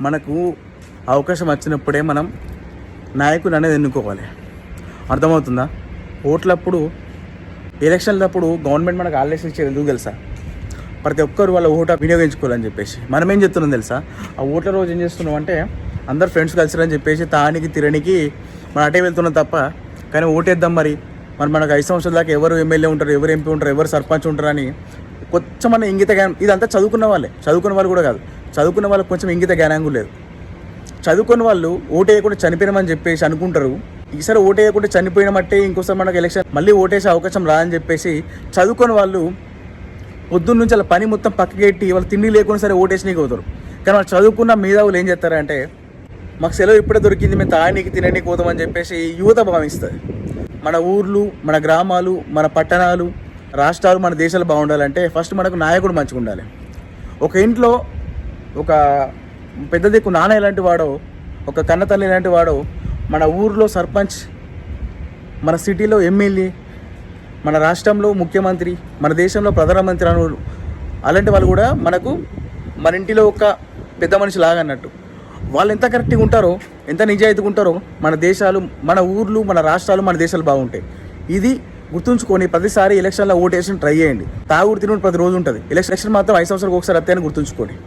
మనకు అవకాశం వచ్చినప్పుడే మనం నాయకుని అనేది ఎన్నుకోవాలి. అర్థమవుతుందా? ఓట్లప్పుడు ఎలక్షన్లప్పుడు గవర్నమెంట్ మనకు ఆల్రెడీ ఇచ్చేది ఎందుకు తెలుసా? ప్రతి ఒక్కరు వాళ్ళ ఓట వినియోగించుకోవాలని చెప్పేసి. మనం ఏం చెప్తున్నాం తెలుసా? ఆ ఓట్ల రోజు ఏం చేస్తున్నాం అంటే అందరు ఫ్రెండ్స్ కలిసిరని చెప్పేసి తానికి తిరనికి మనం అటే వెళ్తున్నాం తప్ప, కానీ ఓటేద్దాం మరి మనకు 5 సంవత్సరాల దాకా ఎవరు ఎమ్మెల్యే ఉంటారు, ఎవరు ఎంపీ ఉంటారు, ఎవరు సర్పంచ్ ఉంటారు అని కొంచెం మన ఇంగిత జ్ఞానం. ఇదంతా చదువుకున్న వాళ్ళే, చదువుకున్న వాళ్ళు కూడా కాదు, చదువుకున్న వాళ్ళకి కొంచెం ఇంగిత జ్ఞానం లేదు. చదువుకున్న వాళ్ళు ఓటేయకుండా చనిపోయినామని చెప్పేసి అనుకుంటారు. ఈసారి ఓటేయకుండా చనిపోయినట్టే ఇంకోసారి మనకు ఎలక్షన్ మళ్ళీ ఓటేసే అవకాశం రాదని చెప్పేసి చదువుకున్న వాళ్ళు పొద్దున్న నుంచి అలా పని మొత్తం పక్కకెట్టి వాళ్ళు తిండి లేకుండా సరే ఓటేసినీకి పోతారు. కానీ వాళ్ళు చదువుకున్న మేధావులు ఏం చేస్తారంటే మాకు సెలవు ఇప్పుడే దొరికింది, మేము తాగనీకి తిననీకి పోతామని చెప్పేసి యువత భావిస్తుంది. మన ఊర్లు, మన గ్రామాలు, మన పట్టణాలు, రాష్ట్రాలు, మన దేశాలు బాగుండాలంటే ఫస్ట్ మనకు నాయకుడు మంచిగా ఉండాలి. ఒక ఇంట్లో ఒక పెద్ద దిక్కు నాన్న ఎలాంటి వాడో, ఒక కన్నతల్లి ఎలాంటి వాడో, మన ఊర్లో సర్పంచ్, మన సిటీలో ఎమ్మెల్యే, మన రాష్ట్రంలో ముఖ్యమంత్రి, మన దేశంలో ప్రధానమంత్రి అలాంటి వాళ్ళు కూడా మనకు మన ఇంటిలో ఒక పెద్ద మనిషి లాగా అన్నట్టు. వాళ్ళు ఎంత కరెక్ట్గా ఉంటారో, ఎంత నిజాయితీగా ఉంటారో మన దేశాలు, మన ఊర్లు, మన రాష్ట్రాలు, మన దేశాలు బాగుంటాయి. ఇది గుర్తుంచుకొని ప్రతిసారి ఎలక్షన్లో ఓటేసి ట్రై చేయండి. తాగుడు తినుడు ప్రతి రోజు ఉంటుంది, ఎలక్షన్ మాత్రం 5 సంవత్సరాలకు ఒకసారి అత్తే అని గుర్తుంచుకోండి.